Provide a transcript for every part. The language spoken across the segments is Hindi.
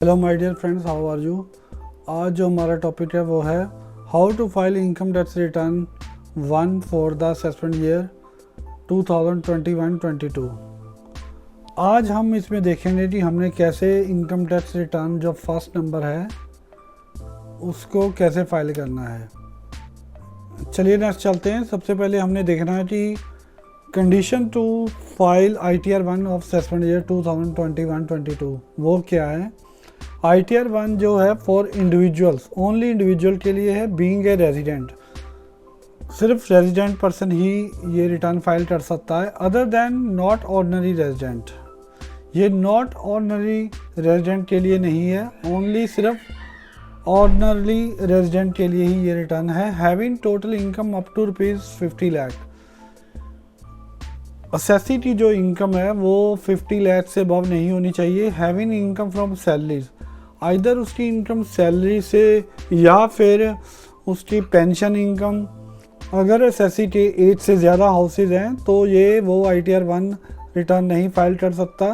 Hello my dear friends, how are you. आज जो हमारा टॉपिक है वो है how to file income tax return 1 for the assessment year 2021-22। आज हम इसमें देखेंगे कि हमने कैसे इनकम टैक्स रिटर्न जो फर्स्ट नंबर है उसको कैसे फाइल करना है। चलिए नेक्स्ट चलते हैं। सबसे पहले हमने देखना है कि condition to file ITR 1 of assessment year 2021-22 वो क्या है। ITR 1 जो है फॉर इंडिविजुअल्स, ओनली इंडिविजुअल के लिए है। बीइंग ए रेजिडेंट, सिर्फ रेजिडेंट पर्सन ही ये रिटर्न फाइल कर सकता है, other than not ordinary resident. ये नॉट ऑर्डिनरी रेजिडेंट के लिए नहीं है, ओनली सिर्फ ऑर्डिनरी रेजिडेंट के लिए ही ये रिटर्न है। Having total income up to ₹50 lakh. Assessee की जो इनकम है वो 50 लाख से अबव नहीं होनी चाहिए। Having income from salaries, either उसकी इनकम सैलरी से या फिर उसकी पेंशन इनकम। अगर असेसी के 8 से ज़्यादा हाउसेज हैं तो ये वो ITR 1 रिटर्न नहीं फाइल कर सकता।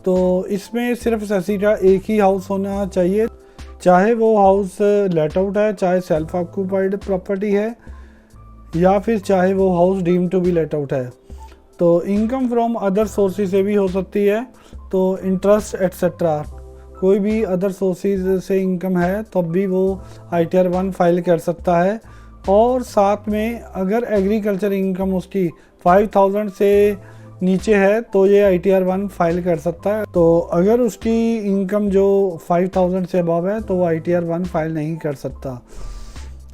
तो इसमें सिर्फ असेसी का एक ही हाउस होना चाहिए, चाहे वो हाउस लेट आउट है, चाहे सेल्फ ऑक्यूपाइड प्रॉपर्टी है, या फिर चाहे वो house deem to be let out है। तो इनकम फ्रॉम अदर सोर्सेज से भी हो सकती है, तो इंटरेस्ट एट्सेट्रा कोई भी अदर सोर्सेज से इनकम है तो भी वो ITR 1 फाइल कर सकता है। और साथ में अगर एग्रीकल्चर इनकम उसकी 5000 से नीचे है तो ये ITR 1 फाइल कर सकता है। तो अगर उसकी इनकम जो 5000 से अबव है तो वो ITR 1 फाइल नहीं कर सकता।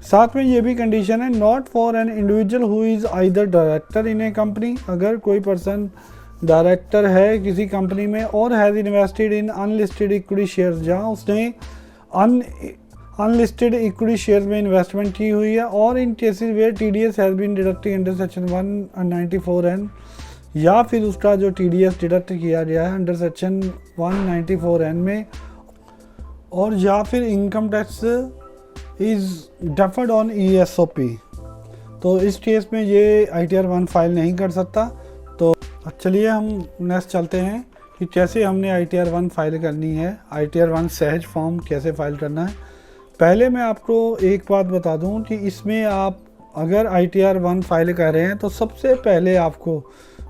साथ में ये भी कंडीशन है, not for an individual who is either director in a company. अगर कोई पर्सन डायरेक्टर है किसी कंपनी में और has invested in unlisted equity shares, जहाँ उसने अनलिस्टेड इक्विटी शेयर्स में इन्वेस्टमेंट की हुई है, और in cases where TDS has been deducted under section 194N, या फिर उसका जो TDS डिडक्ट किया गया है अंडर सेक्शन 194N में, और या फिर income tax is deferred on ESOP, तो इस केस में ये ITR 1 फाइल नहीं कर सकता। तो चलिए हम नेक्स्ट चलते हैं कि कैसे हमने ITR 1 फाइल करनी है, ITR 1 सहज फॉर्म कैसे फाइल करना है। पहले मैं आपको एक बात बता दूं कि इसमें आप अगर ITR 1 फाइल कर रहे हैं तो सबसे पहले आपको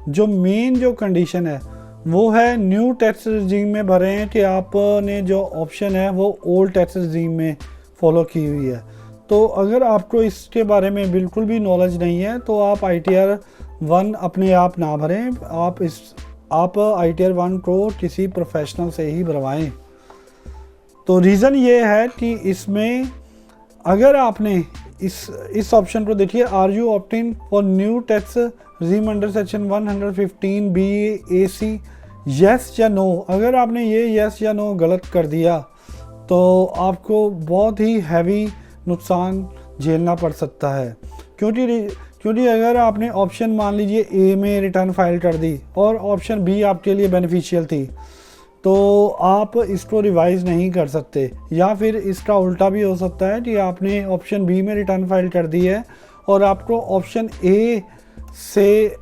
जो मेन जो कंडीशन है वो है न्यू टैक्स रिजीम में भरे हैं कि आपने जो ऑप्शन है वो ओल्ड टैक्स रिजीम में फॉलो की हुई है। तो अगर आपको इसके बारे में बिल्कुल भी नॉलेज नहीं है तो आप ITR 1 अपने आप ना भरें, आप ITR 1 को किसी प्रोफेशनल से ही भरवाएं। तो रीज़न ये है कि इसमें अगर आपने इस ऑप्शन को देखिए, are you opting for new tax regime under section 115BAC, yes या नो। अगर आपने ये यस या नो गलत कर दिया तो आपको बहुत ही हैवी नुकसान झेलना पड़ सकता है। क्योंकि अगर आपने ऑप्शन मान लीजिए A में रिटर्न फाइल कर दी और ऑप्शन B आपके लिए बेनिफिशियल थी, तो आप इसको रिवाइज नहीं कर सकते। या फिर इसका उल्टा भी हो सकता है कि आपने ऑप्शन B में रिटर्न फाइल कर दी है और आपको ऑप्शन A से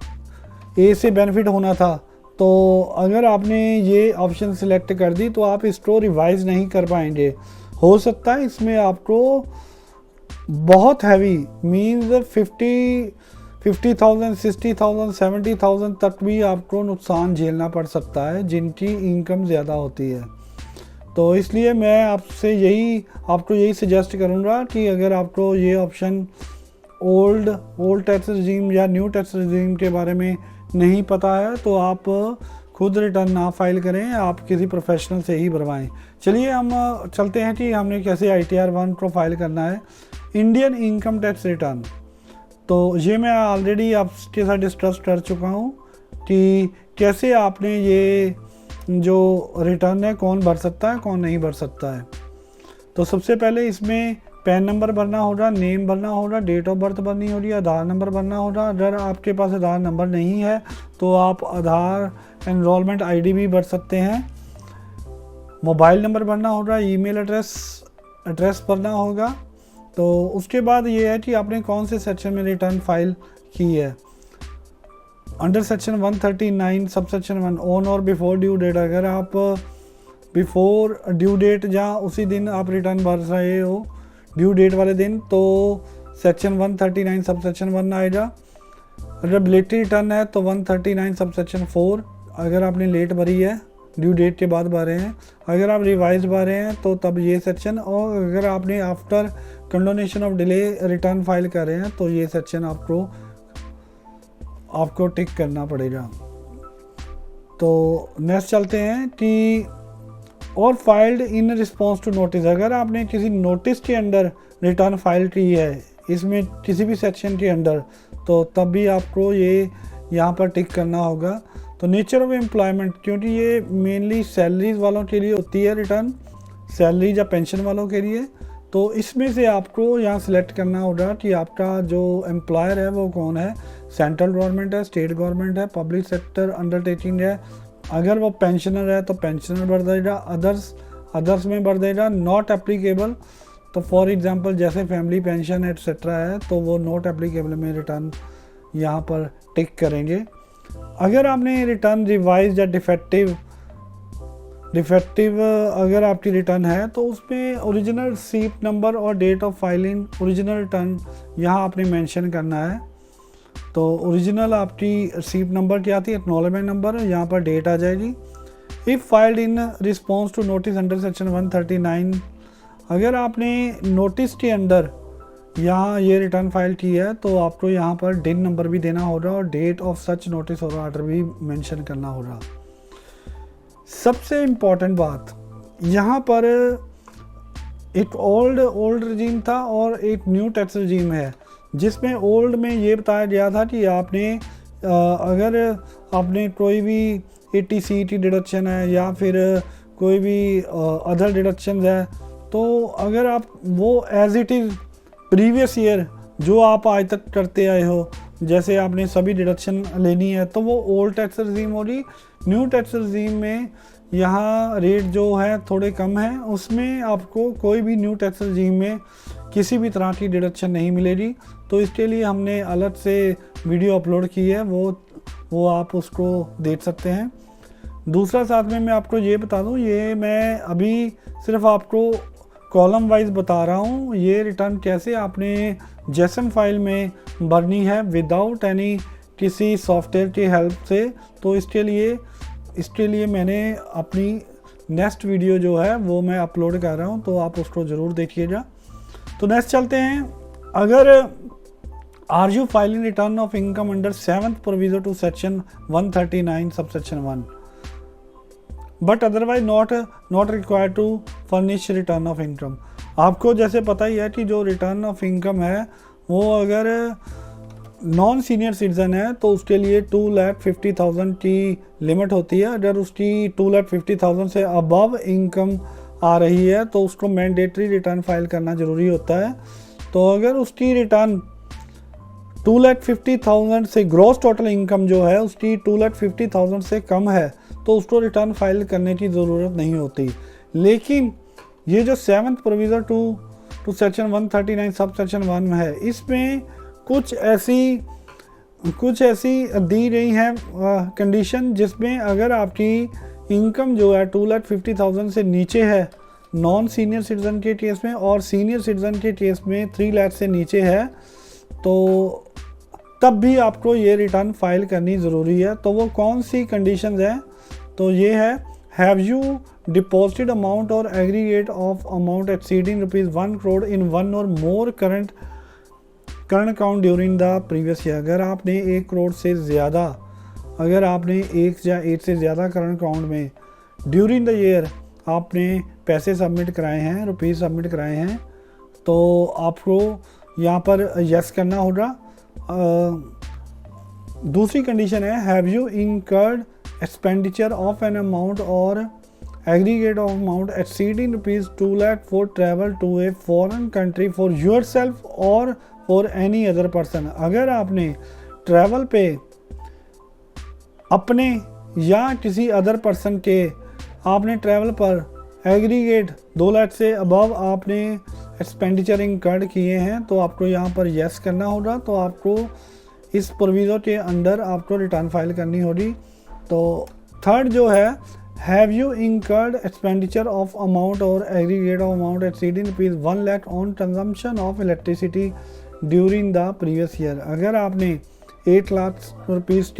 बेनिफिट होना था, तो अगर आपने ये ऑप्शन सिलेक्ट कर दी तो आप इसको रिवाइज नहीं कर पाएंगे। हो सकता है इसमें आपको बहुत हैवी मीन्स 50,000, 60,000, 70,000 तक भी आपको नुकसान झेलना पड़ सकता है जिनकी इनकम ज़्यादा होती है। तो इसलिए मैं आपको यही सजेस्ट करूँगा कि अगर आपको ये ऑप्शन ओल्ड टैक्स रिजीम या न्यू टैक्स रिजीम के बारे में नहीं पता है तो आप खुद रिटर्न ना फाइल करें, आप किसी प्रोफेशनल से ही भरवाएं। चलिए हम चलते हैं कि हमने कैसे ITR 1 को फाइल करना है। इंडियन इनकम टैक्स रिटर्न, तो ये मैं ऑलरेडी आपके साथ डिस्कस कर चुका हूँ कि कैसे आपने ये जो रिटर्न है कौन भर सकता है कौन नहीं भर सकता है। तो सबसे पहले इसमें पैन नंबर भरना होगा, नेम भरना होगा, डेट ऑफ बर्थ भरनी होगी, आधार नंबर भरना होगा। अगर आपके पास आधार नंबर नहीं है तो आप आधार एनरोलमेंट ID भी भर सकते हैं। मोबाइल नंबर भरना होगा, ईमेल एड्रेस भरना होगा। तो उसके बाद ये है कि आपने कौन से सेक्शन में रिटर्न फाइल की है। Under section 139 sub section 1 on और बिफोर ड्यू डेट, अगर आप बिफोर ड्यू डेट, जहाँ उसी दिन आप रिटर्न भर रहे हो ड्यू डेट वाले दिन, तो सेक्शन 139 सब सेक्शन 1 आएगा। अगर बिलेटरी रिटर्न है तो 139 सब सेक्शन 4, अगर आपने लेट भरी है ड्यू डेट के बाद भरे हैं। अगर आप रिवाइज भरे हैं तो तब ये सेक्शन, और अगर आपने after condonation of delay return file कर रहे हैं तो ये सेक्शन आपको टिक करना पड़ेगा। तो नेक्स्ट चलते हैं कि और filed in response to notice, अगर आपने किसी नोटिस के अंडर रिटर्न फाइल की है इसमें किसी भी सेक्शन के अंडर, तो तब भी आपको ये यहाँ पर टिक करना होगा। तो नेचर ऑफ एम्प्लॉयमेंट, क्योंकि ये मेनली सैलरीज वालों के लिए होती है रिटर्न, सैलरी या पेंशन वालों के लिए, तो इसमें से आपको यहाँ सिलेक्ट करना होगा कि आपका जो एम्प्लॉयर है वो कौन है, सेंट्रल गवर्नमेंट है, स्टेट गवर्नमेंट है, पब्लिक सेक्टर अंडरटेकिंग है। अगर वो पेंशनर है तो पेंशनर भर देगा, अदर्स में भर देगा नॉट एप्लीकेबल, तो फॉर एग्जांपल जैसे फैमिली पेंशन एटसेट्रा है तो वो नॉट एप्लीकेबल में रिटर्न यहाँ पर टिक करेंगे। अगर आपने रिटर्न रिवाइज या डिफेक्टिव अगर आपकी रिटर्न है तो उसमें ओरिजिनल रिसीप्ट नंबर और date of filing original return यहाँ आपने मेंशन करना है। तो ओरिजिनल आपकी रिसीप्ट नंबर क्या आती है, एक्नॉलेजमेंट नंबर, यहाँ पर डेट आ जाएगी। If filed in response to notice under section 139, अगर आपने नोटिस के अंडर यहाँ ये रिटर्न फाइल की है तो आपको यहाँ पर डिन नंबर भी देना होगा और डेट ऑफ सच नोटिस और ऑर्डर भी मेंशन करना होगा। सबसे इम्पॉर्टेंट बात यहाँ पर, एक ओल्ड रजीम था और एक न्यू टैक्स रजीम है, जिसमें ओल्ड में ये बताया गया था कि आपने अगर आपने कोई भी AT-CET डिडक्शन है या फिर कोई भी अदर डिडक्शन है, तो अगर आप वो as it is previous year जो आप आज तक करते आए हो, जैसे आपने सभी डिडक्शन लेनी है, तो वो ओल्ड टैक्स रजीम होगी। न्यू टैक्स रजीम में यहाँ रेट जो है थोड़े कम है, उसमें आपको कोई भी न्यू टैक्स रजीम में किसी भी तरह की डिडक्शन नहीं मिलेगी। तो इसके लिए हमने अलग से वीडियो अपलोड की है, वो आप उसको देख सकते हैं। दूसरा साथ में मैं आपको ये बता दूं, ये मैं अभी सिर्फ आपको कॉलम वाइज बता रहा हूँ, ये रिटर्न कैसे आपने जेसन फाइल में भरनी है विदाउट एनी किसी सॉफ्टवेयर की हेल्प से। तो इसके लिए मैंने अपनी नेक्स्ट वीडियो जो है वो मैं अपलोड कर रहा हूँ, तो आप उसको ज़रूर देखिएगा। तो नेक्स्ट चलते हैं, अगर are you filing return of income under 7th provision to section 139 sub section 1 but otherwise not required to furnish return of income. आपको जैसे पता ही है कि जो रिटर्न ऑफ इनकम है वो अगर नॉन सीनियर सिटीजन है तो उसके लिए 2,50,000 की लिमिट होती है। अगर उसकी 2,50,000 से अबव इनकम आ रही है तो उसको मैंडेटरी रिटर्न फाइल करना ज़रूरी होता है। तो अगर उसकी रिटर्न 2,50,000 से ग्रॉस टोटल इनकम जो है उसकी 2,50,000 से कम है तो उसको रिटर्न फाइल करने की ज़रूरत नहीं होती। लेकिन ये जो 7th provision to section 139 sub section 1 में है, इसमें कुछ ऐसी दी गई हैं कंडीशन, जिसमें अगर आपकी इनकम जो है 2,50,000 से नीचे है नॉन सीनियर सिटीज़न के केस में, और सीनियर सिटीज़न के केस में 3 लाख से नीचे है, तो तब भी आपको ये रिटर्न फाइल करनी ज़रूरी है। तो वो कौन सी कंडीशंस हैं, तो ये है, हैव यू डिपॉजिटेड अमाउंट और aggregate of amount exceeding ₹1 crore in 1 और more current account during the previous year. अगर आपने 1 करोड़ से ज़्यादा, अगर आपने एक से ज़्यादा करंट अकाउंट में ड्यूरिंग द ईयर आपने पैसे सबमिट कराए हैं, रुपीज़ सबमिट कराए हैं, तो आपको यहाँ पर यस करना होगा। दूसरी कंडीशन है, have you incurred expenditure of an amount और aggregate of amount exceeding ₹2 lakh for travel to a foreign country for yourself और फॉर एनी अदर पर्सन। अगर आपने ट्रैवल पे अपने या किसी अदर पर्सन के आपने ट्रैवल पर एग्रीगेट 2 लाख से अबव आपने एक्सपेंडिचर इनकर्ड किए हैं तो आपको यहाँ पर यस करना होगा। तो आपको इस प्रोविज़न के अंडर आपको रिटर्न फाइल करनी होगी। तो थर्ड जो है, have you incurred expenditure of amount और aggregate of amount exceeding ₹1 lakh on consumption of electricity during the previous year. अगर आपने 8 लाख रुपीज़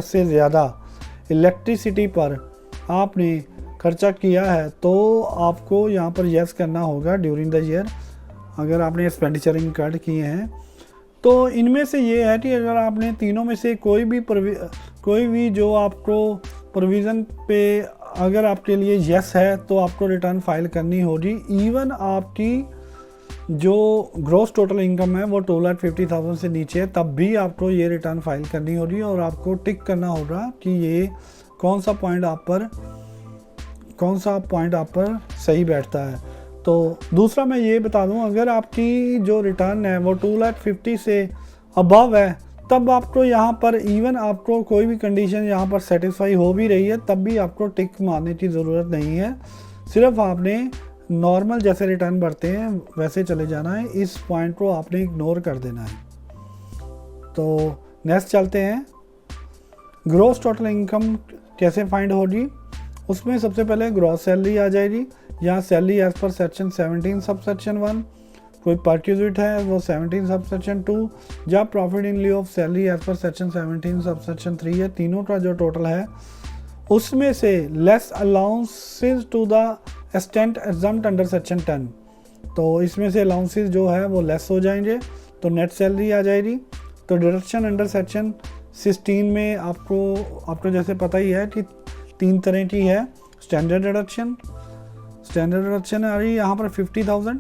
से ज़्यादा इलेक्ट्रिसिटी पर आपने खर्चा किया है तो आपको यहाँ पर यस करना होगा ड्यूरिंग द ईयर, अगर आपने एक्सपेंडिचर इंकर्ड किए हैं। तो इनमें से ये है कि अगर आपने तीनों में से कोई भी जो आपको प्रोविज़न पे अगर आपके लिए यस है तो आपको रिटर्न फाइल करनी होगी। इवन आपकी जो ग्रॉस टोटल इनकम है वो 2,50,000 से नीचे है तब भी आपको ये रिटर्न फाइल करनी होगी और आपको टिक करना होगा कि ये कौन सा पॉइंट आप पर सही बैठता है। तो दूसरा मैं ये बता दूं, अगर आपकी जो रिटर्न है वो 2,50,000 से अबव है तब आपको यहाँ पर इवन आपको कोई भी कंडीशन यहाँ पर सेटिस्फाई हो भी रही है तब भी आपको टिक मारने की ज़रूरत नहीं है। सिर्फ आपने नॉर्मल जैसे रिटर्न भरते हैं वैसे चले जाना है, इस पॉइंट को आपने इग्नोर कर देना है। तो नेक्स्ट चलते हैं, ग्रॉस टोटल इनकम कैसे फाइंड होगी। उसमें सबसे पहले ग्रॉस सैलरी आ जाएगी। यहाँ salary as per section 17 sub section 1, कोई परक्यूजिट है वो 17 सब सेक्शन 2, या profit in lieu of salary as per section 17 sub section 3 है। तीनों का जो टोटल है उसमें से less allowances to the extent exempt under section 10, तो इसमें से अलाउंसेस जो है वो लेस हो जाएंगे तो नेट सैलरी आ जाएगी। तो डिडक्शन अंडर सेक्शन 16 में आपको जैसे पता ही है कि 3 तरह की है। स्टैंडर्ड डिडक्शन आ रही है यहाँ पर 50,000।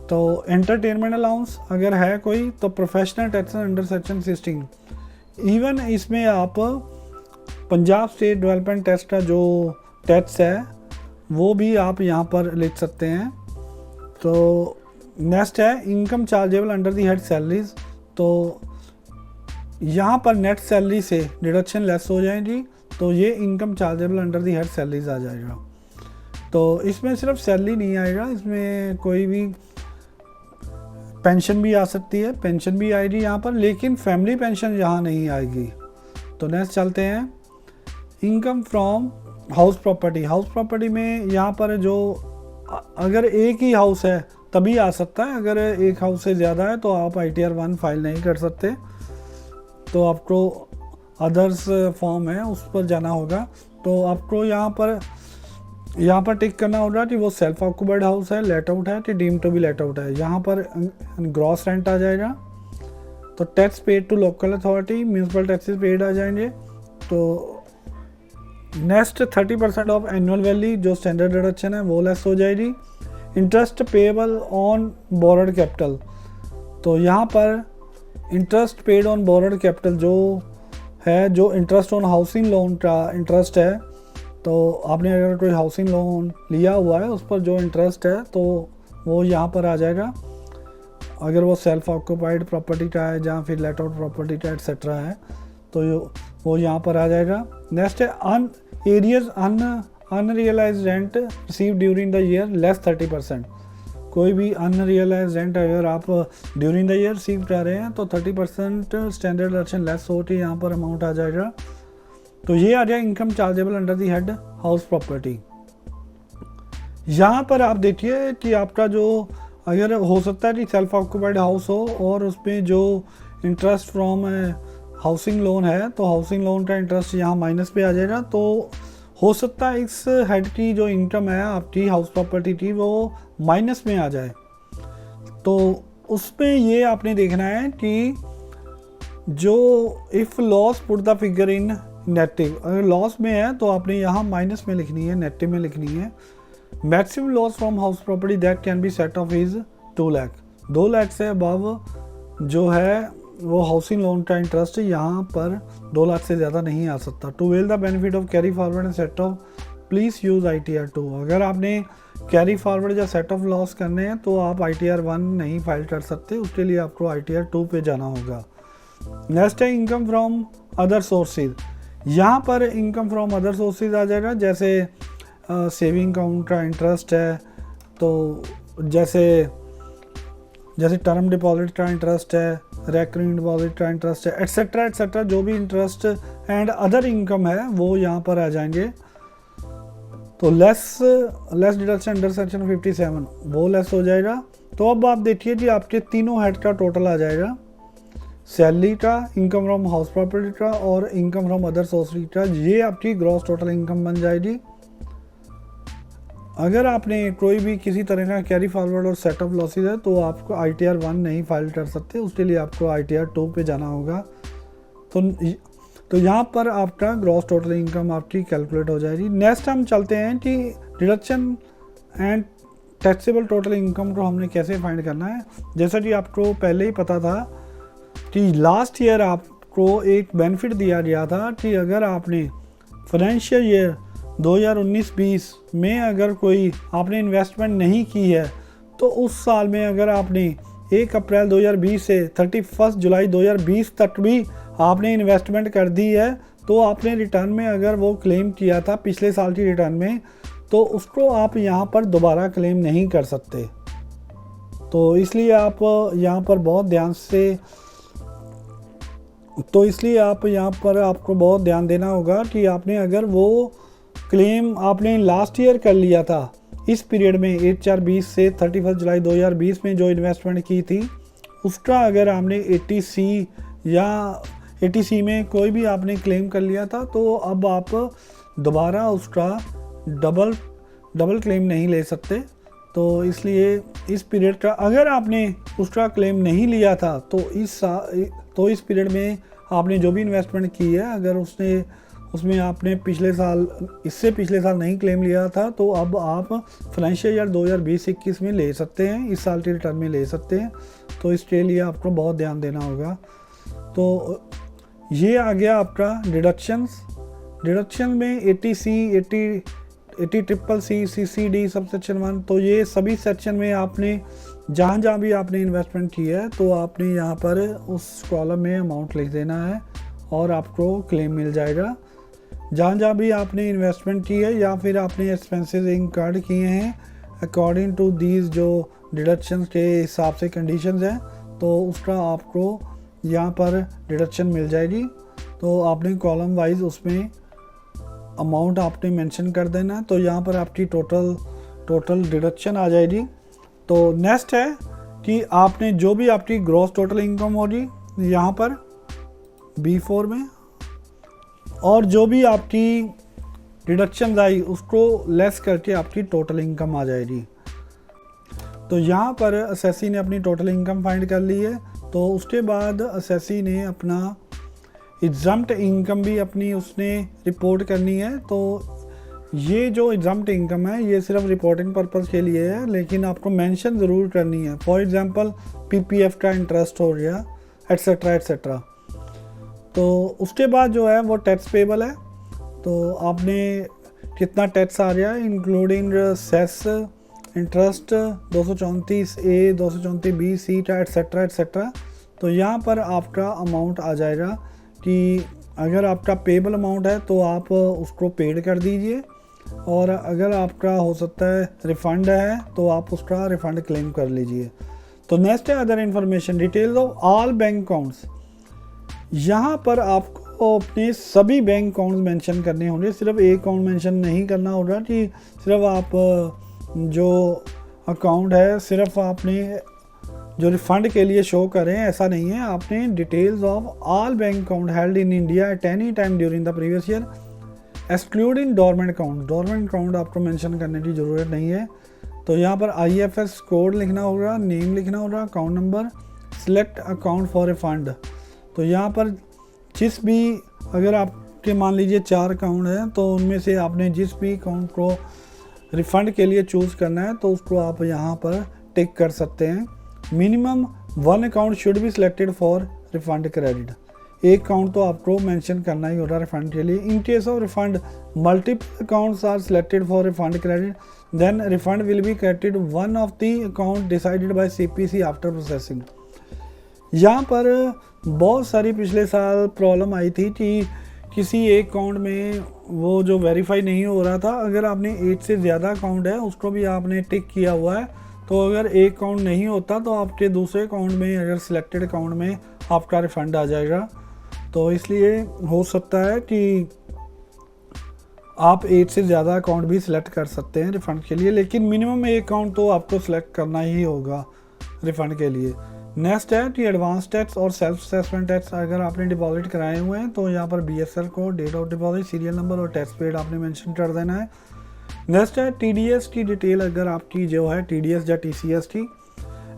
तो एंटरटेनमेंट अलाउंस अगर है कोई तो professional tax under section 16। Even इसमें आप पंजाब स्टेट डेवलपमेंट टैक्स का जो टैक्स है वो भी आप यहाँ पर लिख सकते हैं। तो नेक्स्ट है income chargeable under the head salaries, तो यहाँ पर नेट सैलरी से डिडक्शन लेस हो जाएगी तो ये income chargeable under the head salaries आ जाएगा। तो इसमें सिर्फ सैलरी नहीं आएगा, इसमें कोई भी पेंशन भी आ सकती है, पेंशन भी आएगी यहाँ पर, लेकिन फैमिली पेंशन यहाँ नहीं आएगी। तो नेक्स्ट चलते हैं, इनकम फ्रॉम हाउस प्रॉपर्टी में यहाँ पर जो अगर एक ही हाउस है तभी आ सकता है, अगर एक हाउस से ज़्यादा है तो आप ITR 1 फाइल नहीं कर सकते, तो आपको अदर्स फॉर्म है उस पर जाना होगा। तो आपको यहाँ पर टिक करना होगा कि वो सेल्फ ऑक्यूपाइड हाउस है, लेट आउट है कि deem to be let out है। यहाँ पर ग्रॉस रेंट आ जाएगा। तो tax paid to local authority, municipal taxes paid आ जाएंगे। तो नेक्स्ट 30% ऑफ एनुअल वैल्यू जो स्टैंडर्ड डिडक्शन है वो लेस हो जाएगी। Interest payable on borrowed capital, तो यहाँ पर interest paid on borrowed capital जो है, जो इंटरेस्ट ऑन हाउसिंग लोन का इंटरेस्ट है, तो आपने अगर कोई हाउसिंग लोन लिया हुआ है उस पर जो इंटरेस्ट है तो वो यहाँ पर आ जाएगा। अगर वो सेल्फ ऑक्यूपाइड प्रॉपर्टी का है या फिर लेट आउट प्रॉपर्टी का एक्सेट्रा है तो वो यहाँ पर आ जाएगा। नेक्स्ट है unrealised rent receive during the year less 30%। कोई भी अनरियलाइज्ड रेंट अगर आप ड्यूरिंग द ईयर रिसीव कर रहे हैं तो 30% स्टैंडर्ड डिडक्शन लेस होती है, यहाँ पर अमाउंट आ जाएगा। तो ये आ जाए income chargeable under the head house property. यहाँ पर आप देखिए कि आपका जो अगर हो सकता है कि सेल्फ ऑक्यूपाइड हाउस हो और उसमें जो इंटरेस्ट फ्रॉम हाउसिंग लोन है तो हाउसिंग लोन का इंटरेस्ट यहाँ माइनस पे आ जाएगा। तो हो सकता है इस हेड की जो इनकम है आपकी हाउस प्रॉपर्टी की वो माइनस में आ जाए। तो उसमें ये आपने देखना है कि जो if loss put the figure in negative, अगर लॉस में है तो आपने यहाँ माइनस में लिखनी है, नेगेटिव में लिखनी है। Maximum loss from house property that can be set of is 2 lakh. 2 lakh से अबव जो है वो हाउसिंग लोन का इंटरेस्ट यहाँ पर 2 लाख से ज़्यादा नहीं आ सकता। To avail the benefit of carry forward and set off please use ITR 2। अगर आपने कैरी फॉरवर्ड या सेट ऑफ लॉस करने हैं तो आप ITR 1 नहीं फाइल कर सकते, उसके लिए आपको ITR 2 पे जाना होगा। नेक्स्ट है इनकम फ्रॉम अदर सोर्सेज। यहाँ पर इनकम फ्रॉम अदर सोर्सेज आ जाएगा, जैसे सेविंग अकाउंट का इंटरेस्ट है, तो जैसे टर्म डिपॉजिट का इंटरेस्ट है, रेकरिंग डिपॉजिट का इंटरेस्ट है, एट्सेट्रा जो भी इंटरेस्ट एंड अदर इनकम है वो यहाँ पर आ जाएंगे। तो लेस डिडक्शन अंडर सेक्शन 57 वो लेस हो जाएगा। तो अब आप देखिए कि आपके तीनों हेड का टोटल आ जाएगा, सैलरी का, इनकम फ्रॉम हाउस प्रॉपर्टी का और इनकम फ्रॉम अदर सोर्सेज का। ये आपकी ग्रॉस टोटल इनकम बन जाएगी। अगर आपने कोई भी किसी तरह का कैरी फॉरवर्ड और सेटअप लॉसेज है तो आपको ITR 1 नहीं फाइल कर सकते, उसके लिए आपको ITR 2 पे जाना होगा। तो यहाँ पर आपका ग्रॉस टोटल इनकम आपकी कैलकुलेट हो जाएगी। नेक्स्ट हम चलते हैं कि deduction and taxable total income को हमने कैसे फाइंड करना है। जैसा कि आपको पहले ही पता था कि लास्ट ईयर आपको एक बेनिफिट दिया गया था कि अगर आपने फाइनेंशियल ईयर 2019-20 में अगर कोई आपने इन्वेस्टमेंट नहीं की है तो उस साल में अगर आपने 1 अप्रैल 2020 से 31 जुलाई 2020 तक भी आपने इन्वेस्टमेंट कर दी है तो आपने रिटर्न में अगर वो क्लेम किया था पिछले साल की रिटर्न में, तो उसको आप यहाँ पर दोबारा क्लेम नहीं कर सकते। तो इसलिए आप यहाँ पर बहुत ध्यान से आपको बहुत ध्यान देना होगा कि आपने अगर वो क्लेम आपने लास्ट ईयर कर लिया था इस पीरियड में 1/4/20 से 31 जुलाई 2020 में जो इन्वेस्टमेंट की थी उसका अगर आपने 80C या 80C में कोई भी आपने क्लेम कर लिया था तो अब आप दोबारा उसका डबल क्लेम नहीं ले सकते। तो इसलिए इस पीरियड का अगर आपने उसका क्लेम नहीं लिया था तो इस पीरियड में आपने जो भी इन्वेस्टमेंट की है अगर उसमें आपने पिछले साल नहीं क्लेम लिया था तो अब आप फाइनेंशियल ईयर 2020-21 में ले सकते हैं, इस साल के रिटर्न में ले सकते हैं। तो इसके लिए आपको बहुत ध्यान देना होगा। तो ये आ गया आपका डिडक्शन में 80C 80CCC CCD सब सेक्शन 1। तो ये सभी सेक्शन में आपने जहाँ भी आपने इन्वेस्टमेंट की है तो आपने यहाँ पर उस कॉलम में अमाउंट लिख देना है और आपको क्लेम मिल जाएगा। जहाँ भी आपने इन्वेस्टमेंट की है या फिर आपने एक्सपेंसेस इनकर्ड किए हैं अकॉर्डिंग टू दीज जो डिडक्शंस के हिसाब से कंडीशंस हैं तो उसका आपको यहाँ पर डिडक्शन मिल जाएगी। तो आपने कॉलम वाइज उसमें अमाउंट आपने मेंशन कर देना है। तो यहाँ पर आपकी टोटल डिडक्शन आ जाएगी। तो नेक्स्ट है कि आपने जो भी आपकी ग्रॉस टोटल इनकम होगी यहाँ पर B4 में और जो भी आपकी डिडक्शन आई उसको लेस करके आपकी टोटल इनकम आ जाएगी। तो यहाँ पर असेसी ने अपनी टोटल इनकम फाइंड कर ली है। तो उसके बाद असेसी ने अपना एग्जम्प्ट इनकम भी अपनी उसने रिपोर्ट करनी है। तो ये जो एग्जम्प्ट इनकम है ये सिर्फ रिपोर्टिंग पर्पस के लिए है, लेकिन आपको मेंशन ज़रूर करनी है। फॉर एग्जांपल PPF का इंटरेस्ट हो गया एट्सेट्रा। तो उसके बाद जो है वो टैक्स पेबल है। तो आपने कितना टैक्स आ रहा है including cess interest 234A 234B C etcetera. तो यहाँ पर आपका अमाउंट आ जाएगा कि अगर आपका पेबल अमाउंट है तो आप उसको पेड कर दीजिए और अगर आपका हो सकता है रिफ़ंड है तो आप उसका रिफ़ंड क्लेम कर लीजिए। तो नेक्स्ट है other information details of all bank accounts. यहाँ पर आपको अपने सभी बैंक अकाउंट्स मेंशन करने होंगे, सिर्फ एक अकाउंट मेंशन नहीं करना होगा कि सिर्फ आप जो अकाउंट है सिर्फ आपने जो रिफंड के लिए शो करें, ऐसा नहीं है। आपने details of all bank account held in India at any time during the previous year excluding dormant account आपको मेंशन करने की ज़रूरत नहीं है। तो यहाँ पर IFS कोड लिखना होगा, नेम लिखना होगा, account number, select account for a fund. तो यहाँ पर जिस भी अगर आपके मान लीजिए 4 अकाउंट हैं तो उनमें से आपने जिस भी अकाउंट को रिफ़ंड के लिए चूज़ करना है तो उसको आप यहाँ पर टिक कर सकते हैं। Minimum 1 account should be selected for refund credit. एक अकाउंट तो आपको मेंशन करना ही होगा रिफंड के लिए। In case of refund multiple accounts are selected for refund credit then refund will be credited one of the account decided by CPC after processing. यहाँ पर बहुत सारी पिछले साल प्रॉब्लम आई थी कि किसी एक अकाउंट में वो जो वेरीफाई नहीं हो रहा था। अगर आपने 8 से ज़्यादा अकाउंट है उसको भी आपने टिक किया हुआ है तो अगर एक अकाउंट नहीं होता तो आपके दूसरे अकाउंट में अगर सिलेक्टेड अकाउंट में आपका रिफ़ंड आ जाएगा। तो इसलिए हो सकता है कि आप 8 से ज़्यादा अकाउंट भी सिलेक्ट कर सकते हैं रिफ़ंड के लिए, लेकिन मिनिमम एक अकाउंट तो आपको सिलेक्ट करना ही होगा रिफ़ंड के लिए। नेक्स्ट है कि एडवांस टैक्स और सेल्फ असेसमेंट टैक्स अगर आपने डिपॉजिट कराए हुए हैं तो यहाँ पर BSL code, date of deposit, serial number और टैक्स पेड आपने मेंशन कर देना है। नेक्स्ट है TDS की डिटेल अगर आपकी जो है TDS या TCS की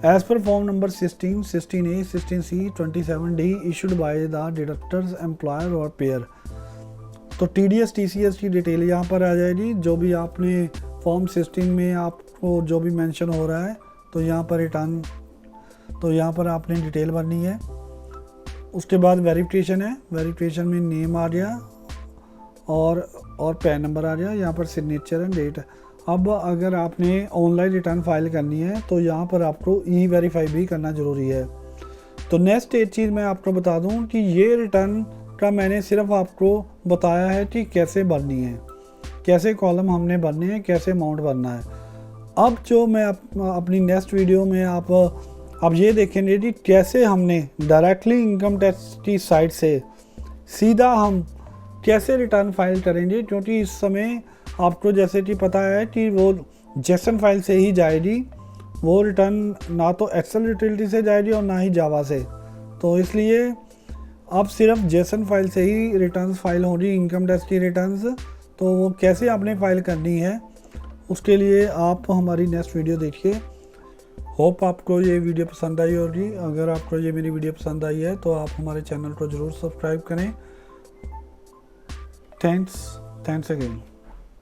एज पर form number 16, 16A, 16C, 27D issued by the deductors employer और पेयर। तो TDS TCS की डिटेल यहाँ पर आ जाएगी, जो भी आपने फॉर्म 16 में आपको जो भी मेंशन हो रहा है तो यहाँ पर रिटर्न, तो यहाँ पर आपने डिटेल भरनी है। उसके बाद वेरिफिकेशन है, वेरिफिकेशन में नेम आ गया और पैन नंबर आ गया, यहाँ पर सिग्नेचर एंड डेट। अब अगर आपने ऑनलाइन रिटर्न फाइल करनी है तो यहाँ पर आपको E-वेरीफाई भी करना ज़रूरी है। तो नेक्स्ट एक चीज़ मैं आपको बता दूँ कि ये रिटर्न का मैंने सिर्फ आपको बताया है कि कैसे भरनी है, कैसे कॉलम हमने भरने हैं, कैसे अमाउंट भरना है। अब जो मैं अपनी नेक्स्ट वीडियो में आप ये देखेंगे कि कैसे हमने डायरेक्टली इनकम टैक्स की साइट से सीधा हम कैसे रिटर्न फाइल करेंगे, क्योंकि इस समय आपको जैसे कि पता है कि वो जेसन फाइल से ही जाएगी, वो रिटर्न ना तो एक्सेल यूटिलिटी से जाएगी और ना ही जावा से। तो इसलिए अब सिर्फ जेसन फाइल से ही रिटर्न फाइल होगी इनकम टैक्स की रिटर्न्स। तो वो कैसे आपने फाइल करनी है उसके लिए आप हमारी नेक्स्ट वीडियो देखिए। होप आपको ये वीडियो पसंद आई होगी। अगर आपको ये मेरी वीडियो पसंद आई है तो आप हमारे चैनल को ज़रूर सब्सक्राइब करें। Thanks again.